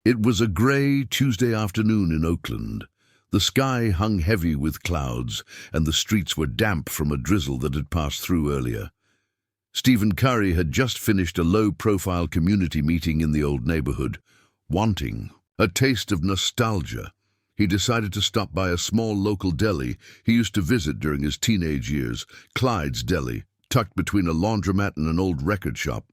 It was a grey Tuesday afternoon in Oakland. The sky hung heavy with clouds, and the streets were damp from a drizzle that had passed through earlier. Stephen Curry had just finished a low-profile community meeting in the old neighborhood. Wanting a taste of nostalgia, he decided to stop by a small local deli he used to visit during his teenage years, Clyde's Deli, tucked between a laundromat and an old record shop.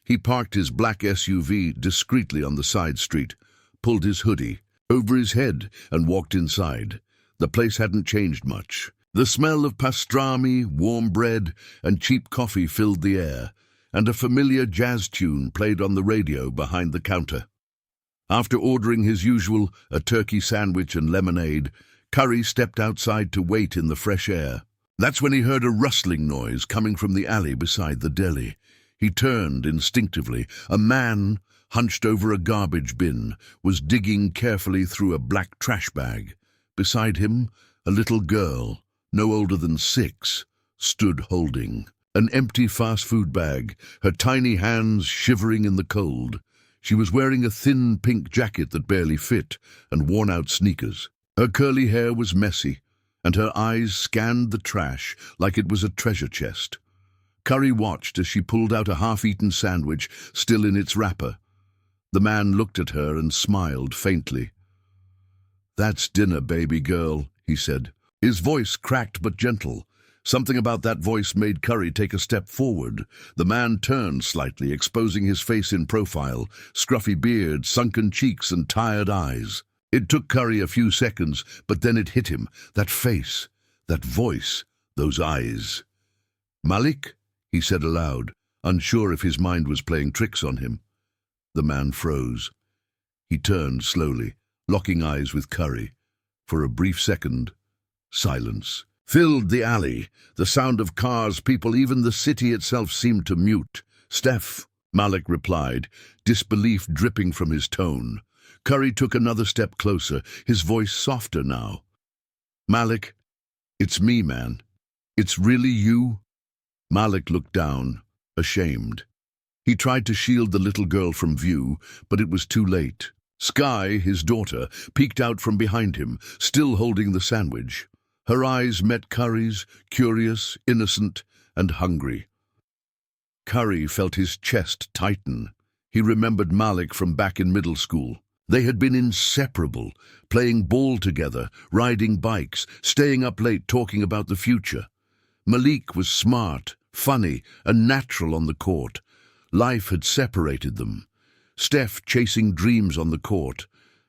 He parked his black SUV discreetly on the side street, pulled his hoodie over his head, and walked inside. The place hadn't changed much. The smell of pastrami, warm bread, and cheap coffee filled the air, and a familiar jazz tune played on the radio behind the counter. After ordering his usual, a turkey sandwich and lemonade, Curry stepped outside to wait in the fresh air. That's when he heard a rustling noise coming from the alley beside the deli. He turned instinctively. A man, hunched over a garbage bin, was digging carefully through a black trash bag. Beside him, a little girl, no older than 6, stood holding an empty fast food bag, her tiny hands shivering in the cold. She was wearing a thin pink jacket that barely fit and worn-out sneakers. Her curly hair was messy, and her eyes scanned the trash like it was a treasure chest. Curry watched as she pulled out a half-eaten sandwich still in its wrapper. The man looked at her and smiled faintly. "That's dinner, baby girl," he said. His voice cracked but gentle. Something about that voice made Curry take a step forward. The man turned slightly, exposing his face in profile, scruffy beard, sunken cheeks, and tired eyes. It took Curry a few seconds, but then it hit him. That face, that voice, those eyes. "Malik?" he said aloud, unsure if his mind was playing tricks on him. The man froze. He turned slowly, locking eyes with Curry. For a brief second, silence filled the alley. The sound of cars, people, even the city itself seemed to mute. "Steph," Malik replied, disbelief dripping from his tone. Curry took another step closer, his voice softer now. "Malik, it's me, man. It's really you?" Malik looked down, ashamed. He tried to shield the little girl from view, but it was too late. Sky, his daughter, peeked out from behind him, still holding the sandwich. Her eyes met Curry's, curious, innocent, and hungry. Curry felt his chest tighten. He remembered Malik from back in middle school. They had been inseparable, playing ball together, riding bikes, staying up late talking about the future. Malik was smart, funny, and natural on the court. Life had separated them. Steph chasing dreams on the court.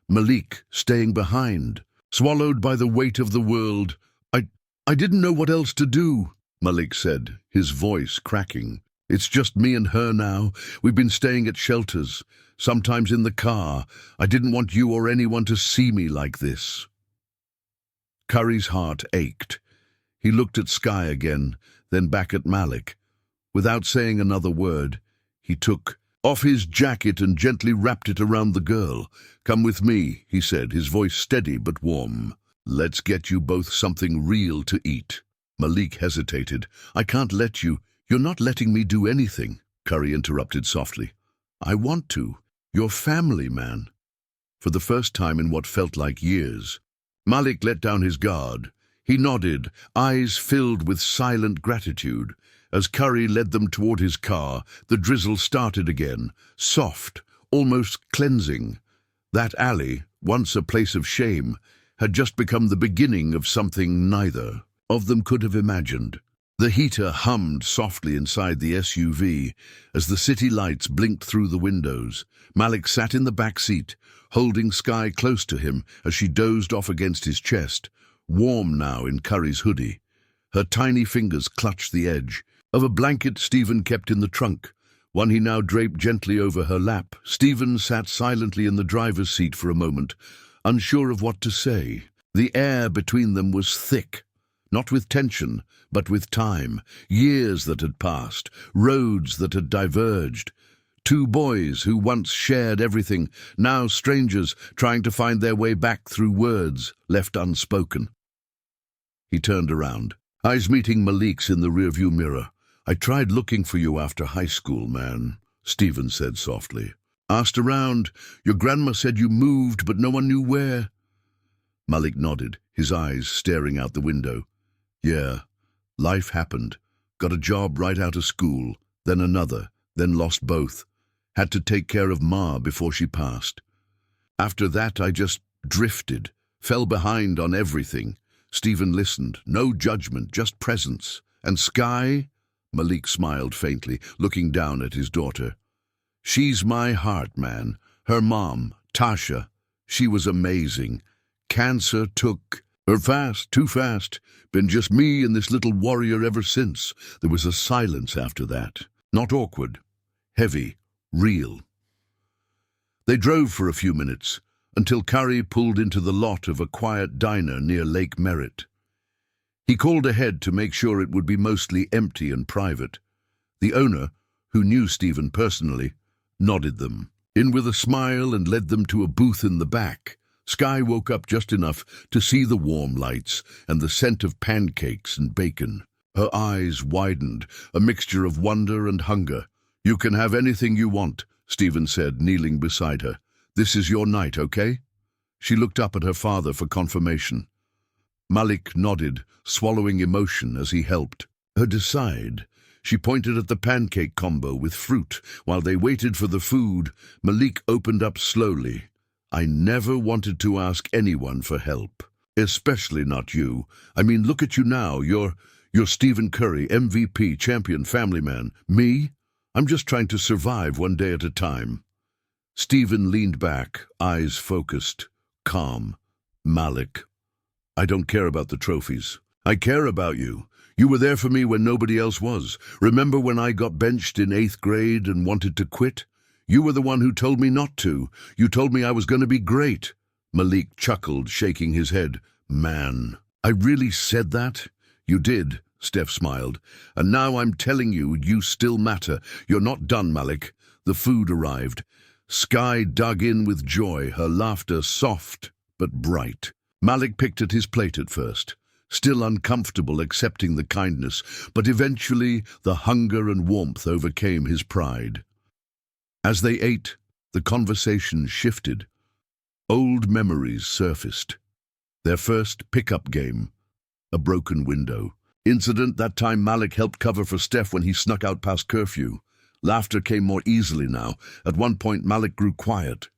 Malik staying behind, swallowed by the weight of the world. I didn't know what else to do," Malik said, his voice cracking. "It's just me and her now. We've been staying at shelters, sometimes in the car. I didn't want you or anyone to see me like this." Curry's heart ached. He looked at Sky again, then back at Malik. Without saying another word, he took off his jacket and gently wrapped it around the girl. "Come with me," he said, his voice steady but warm. "Let's get you both something real to eat." Malik hesitated. "I can't let you. You're not letting me do anything," Curry interrupted softly. "I want to. You're family, man." For the first time in what felt like years, Malik let down his guard. He nodded, eyes filled with silent gratitude. As Curry led them toward his car, the drizzle started again, soft, almost cleansing. That alley, once a place of shame, had just become the beginning of something neither of them could have imagined. The heater hummed softly inside the SUV as the city lights blinked through the windows. Malik sat in the back seat, holding Sky close to him as she dozed off against his chest, warm now in Curry's hoodie. Her tiny fingers clutched the edge of a blanket Stephen kept in the trunk, one he now draped gently over her lap. Stephen sat silently in the driver's seat for a moment, unsure of what to say. The air between them was thick, not with tension, but with time, years that had passed, roads that had diverged. Two boys who once shared everything, now strangers trying to find their way back through words left unspoken. He turned around, eyes meeting Malik's in the rearview mirror. "I tried looking for you after high school, man," Stephen said softly. Asked around. Your grandma said you moved, but no one knew where. Malik nodded, his eyes staring out the window. Yeah, life happened. Got a job right out of school, then another, then lost both. Had to take care of Ma before she passed. After that, I just drifted, fell behind on everything. Stephen listened, no judgment, just presence. And Sky? Malik smiled faintly, looking down at his daughter. She's my heart, man. Her mom, Tasha, she was amazing. Cancer took her fast, too fast. Been just me and this little warrior ever since. There was a silence after that. Not awkward, heavy, real. They drove for a few minutes, until Curry pulled into the lot of a quiet diner near Lake Merritt. He called ahead to make sure it would be mostly empty and private. The owner, who knew Stephen personally, nodded them in with a smile and led them to a booth in the back. Sky woke up just enough to see the warm lights and the scent of pancakes and bacon. Her eyes widened, a mixture of wonder and hunger. You can have anything you want, Stephen said, kneeling beside her. This is your night, okay? She looked up at her father for confirmation. Malik nodded, swallowing emotion as he helped her decide. She pointed at the pancake combo with fruit. While they waited for the food, Malik opened up slowly. I never wanted to ask anyone for help, especially not you. I mean, look at you now. You're Stephen Curry, MVP, champion, family man. Me? I'm just trying to survive one day at a time. Stephen leaned back, eyes focused, calm. Malik, I don't care about the trophies. I care about you. You were there for me when nobody else was. Remember when I got benched in 8th grade and wanted to quit? You were the one who told me not to. You told me I was going to be great. Malik chuckled, shaking his head. Man, I really said that? You did, Steph smiled. And now I'm telling you, you still matter. You're not done, Malik. The food arrived. Sky dug in with joy, her laughter soft but bright. Malik picked at his plate at first, still uncomfortable accepting the kindness, but eventually the hunger and warmth overcame his pride. As they ate, the conversation shifted. Old memories surfaced. Their first pickup game, a broken window. Incident that time Malik helped cover for Steph when he snuck out past curfew. Laughter came more easily now. At one point, Malik grew quiet.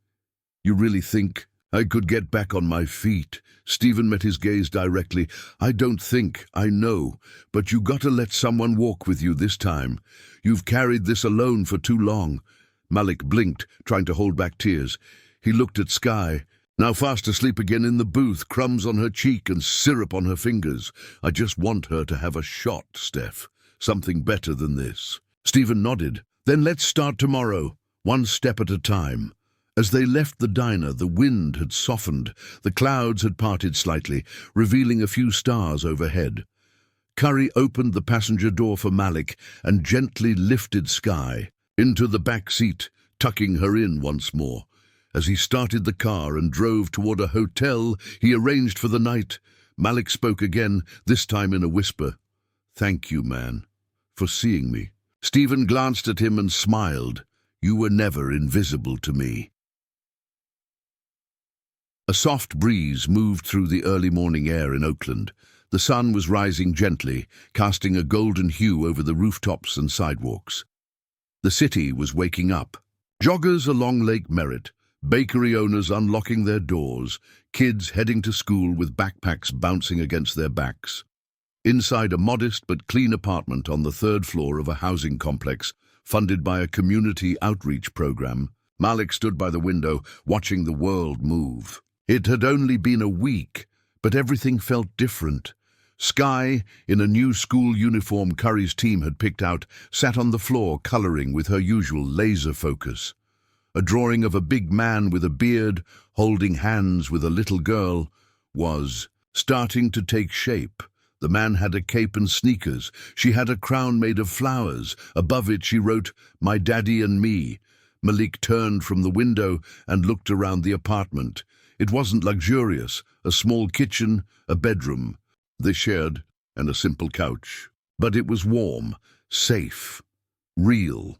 You really think I could get back on my feet? Stephen met his gaze directly. I don't think, I know, but you gotta let someone walk with you this time. You've carried this alone for too long. Malik blinked, trying to hold back tears. He looked at Sky, now fast asleep again in the booth, crumbs on her cheek and syrup on her fingers. I just want her to have a shot, Steph. Something better than this. Stephen nodded. Then let's start tomorrow, one step at a time. As they left the diner, the wind had softened. The clouds had parted slightly, revealing a few stars overhead. Curry opened the passenger door for Malik and gently lifted Sky into the back seat, tucking her in once more. As he started the car and drove toward a hotel he arranged for the night, Malik spoke again, this time in a whisper. Thank you, man, for seeing me. Stephen glanced at him and smiled. You were never invisible to me. A soft breeze moved through the early morning air in Oakland. The sun was rising gently, casting a golden hue over the rooftops and sidewalks. The city was waking up. Joggers along Lake Merritt, bakery owners unlocking their doors, kids heading to school with backpacks bouncing against their backs. Inside a modest but clean apartment on the 3rd floor of a housing complex funded by a community outreach program, Malik stood by the window, watching the world move. It had only been a week, but everything felt different. Sky, in a new school uniform Curry's team had picked out, sat on the floor coloring with her usual laser focus. A drawing of a big man with a beard, holding hands with a little girl, was starting to take shape. The man had a cape and sneakers. She had a crown made of flowers. Above it she wrote, "My daddy and me." Malik turned from the window and looked around the apartment. It wasn't luxurious. A small kitchen, a bedroom they shared, and a simple couch. But it was warm, safe, real.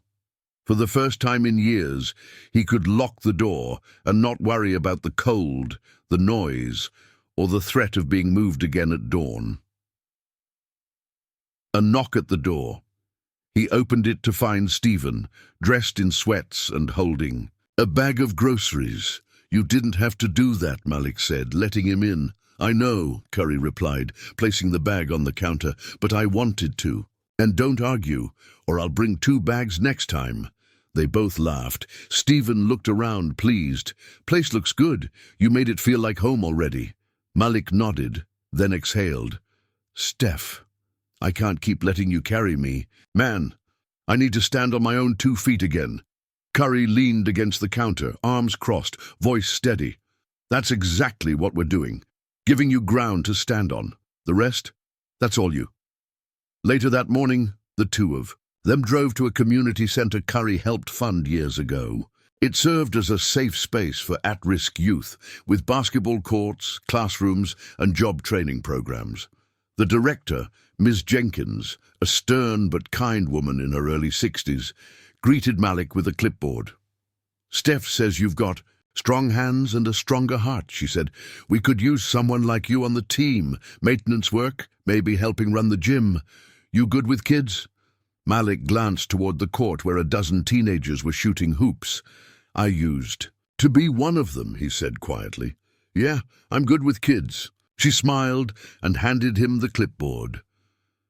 For the first time in years, he could lock the door and not worry about the cold, the noise, or the threat of being moved again at dawn. A knock at the door. He opened it to find Stephen, dressed in sweats and holding a bag of groceries. "You didn't have to do that," Malik said, letting him in. "I know," Curry replied, placing the bag on the counter, "but I wanted to. And don't argue, or I'll bring 2 bags next time." They both laughed. Stephen looked around, pleased. "Place looks good. You made it feel like home already." Malik nodded, then exhaled. "Steph, I can't keep letting you carry me. Man, I need to stand on my own 2 feet again." Curry leaned against the counter, arms crossed, voice steady. "That's exactly what we're doing. Giving you ground to stand on. The rest, that's all you." Later that morning, the 2 of them drove to a community center Curry helped fund years ago. It served as a safe space for at-risk youth, with basketball courts, classrooms, and job training programs. The director, Ms. Jenkins, a stern but kind woman in her early 60s, greeted Malik with a clipboard. "Steph says you've got strong hands and a stronger heart," she said. "We could use someone like you on the team. Maintenance work, maybe helping run the gym. You good with kids?" Malik glanced toward the court where a dozen teenagers were shooting hoops. "I used to be one of them," he said quietly. "Yeah, I'm good with kids." She smiled and handed him the clipboard.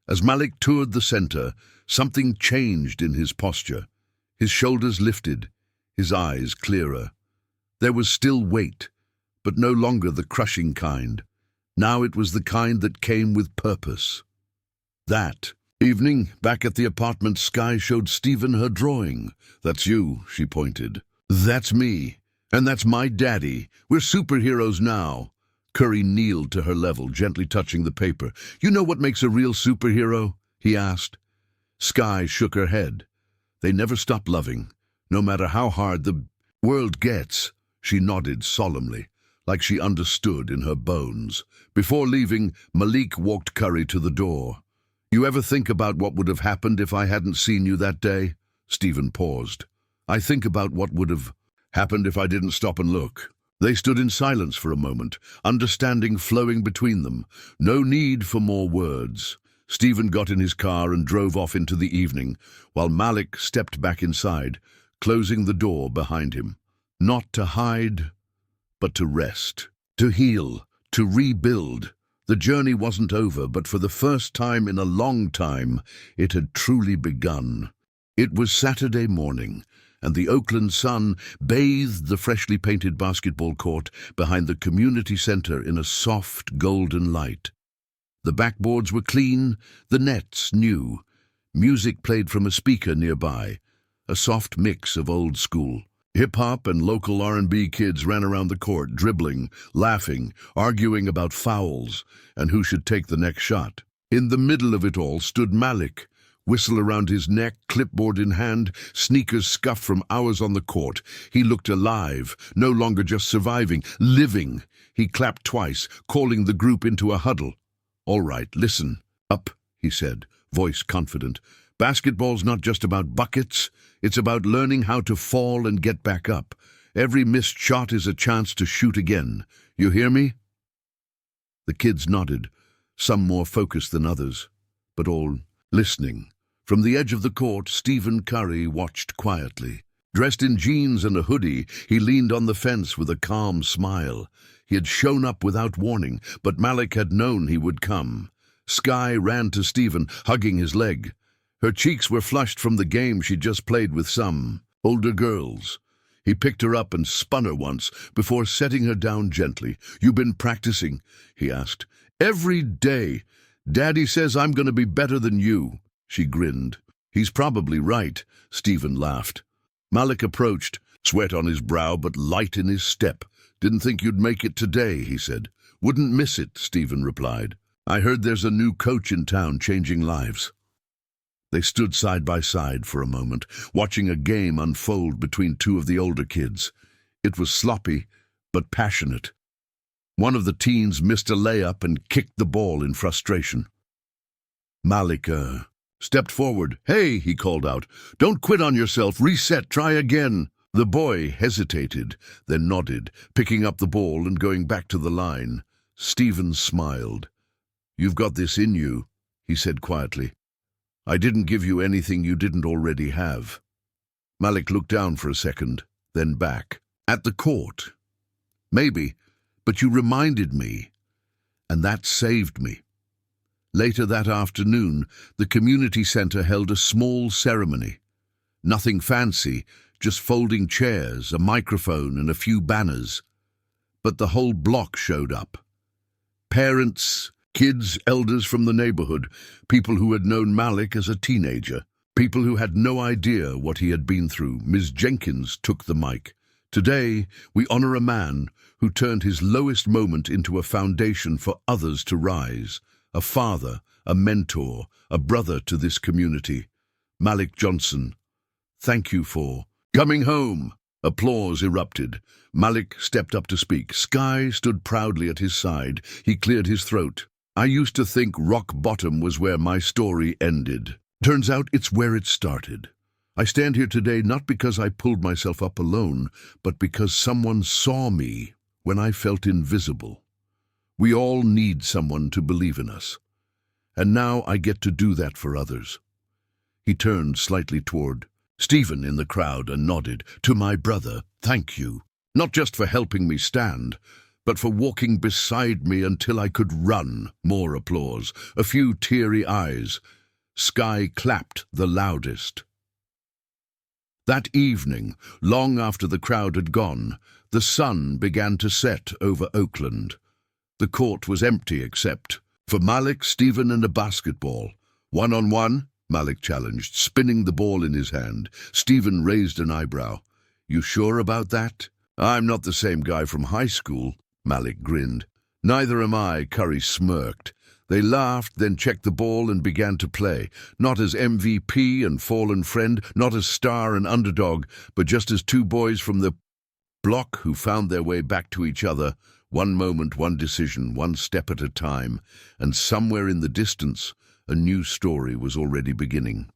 As Malik toured the center, something changed in his posture. His shoulders lifted, his eyes clearer. There was still weight, but no longer the crushing kind. Now it was the kind that came with purpose. That evening, back at the apartment, Sky showed Stephen her drawing. "That's you," she pointed. "That's me. And that's my daddy. We're superheroes now." Curry kneeled to her level, gently touching the paper. "You know what makes a real superhero?" he asked. Sky shook her head. "They never stop loving, no matter how hard the world gets." She nodded solemnly, like she understood in her bones. Before leaving, Malik walked Curry to the door. "You ever think about what would have happened if I hadn't seen you that day?" Stephen paused. "I think about what would have happened if I didn't stop and look." They stood in silence for a moment, understanding flowing between them. No need for more words. Stephen got in his car and drove off into the evening, while Malik stepped back inside, closing the door behind him. Not to hide, but to rest, to heal, to rebuild. The journey wasn't over, but for the first time in a long time, it had truly begun. It was Saturday morning, and the Oakland sun bathed the freshly painted basketball court behind the community center in a soft golden light. The backboards were clean, the nets new. Music played from a speaker nearby, a soft mix of old school. Hip-hop and local R&B kids ran around the court, dribbling, laughing, arguing about fouls and who should take the next shot. In the middle of it all stood Malik, whistle around his neck, clipboard in hand, sneakers scuffed from hours on the court. He looked alive, no longer just surviving, living. He clapped twice, calling the group into a huddle. "All right, listen. Up," he said, voice confident. "Basketball's not just about buckets. It's about learning how to fall and get back up. Every missed shot is a chance to shoot again. You hear me?" The kids nodded, some more focused than others, but all listening. From the edge of the court, Stephen Curry watched quietly. Dressed in jeans and a hoodie, he leaned on the fence with a calm smile. He had shown up without warning, but Malik had known he would come. Sky ran to Stephen, hugging his leg. Her cheeks were flushed from the game she'd just played with some older girls. He picked her up and spun her once before setting her down gently. "You been practicing?" he asked. "Every day. Daddy says I'm going to be better than you." She grinned. "He's probably right," Stephen laughed. Malik approached, sweat on his brow but light in his step. "Didn't think you'd make it today," he said. "Wouldn't miss it," Stephen replied. "I heard there's a new coach in town changing lives." They stood side by side for a moment, watching a game unfold between 2 of the older kids. It was sloppy, but passionate. One of the teens missed a layup and kicked the ball in frustration. "Malik, stepped forward. "Hey," he called out, "don't quit on yourself. Reset, try again." The boy hesitated, then nodded, picking up the ball and going back to the line. Stephen smiled. "You've got this in you," he said quietly. "I didn't give you anything you didn't already have." Malik looked down for a second, then back. "At the court. Maybe, but you reminded me, and that saved me." Later that afternoon, the community center held a small ceremony. Nothing fancy, just folding chairs, a microphone, and a few banners. But the whole block showed up. Parents, kids, elders from the neighborhood, people who had known Malik as a teenager, people who had no idea what he had been through. Ms. Jenkins took the mic. "Today, we honor a man who turned his lowest moment into a foundation for others to rise. A father, a mentor, a brother to this community. Malik Johnson, thank you for coming home." Applause erupted. Malik stepped up to speak. Sky stood proudly at his side. He cleared his throat. "I used to think rock bottom was where my story ended. Turns out it's where it started. I stand here today not because I pulled myself up alone, but because someone saw me when I felt invisible. We all need someone to believe in us. And now I get to do that for others." He turned slightly toward Stephen in the crowd and nodded. "To my brother, thank you. Not just for helping me stand, but for walking beside me until I could run." More applause. A few teary eyes. Sky clapped the loudest. That evening, long after the crowd had gone, the sun began to set over Oakland. The court was empty except for Malik, Stephen, and a basketball. "One-on-one?" Malik challenged, spinning the ball in his hand. Stephen raised an eyebrow. "You sure about that?" "I'm not the same guy from high school," Malik grinned. "Neither am I," Curry smirked. They laughed, then checked the ball and began to play, not as MVP and fallen friend, not as star and underdog, but just as two boys from the block who found their way back to each other, one moment, one decision, one step at a time, and somewhere in the distance, a new story was already beginning.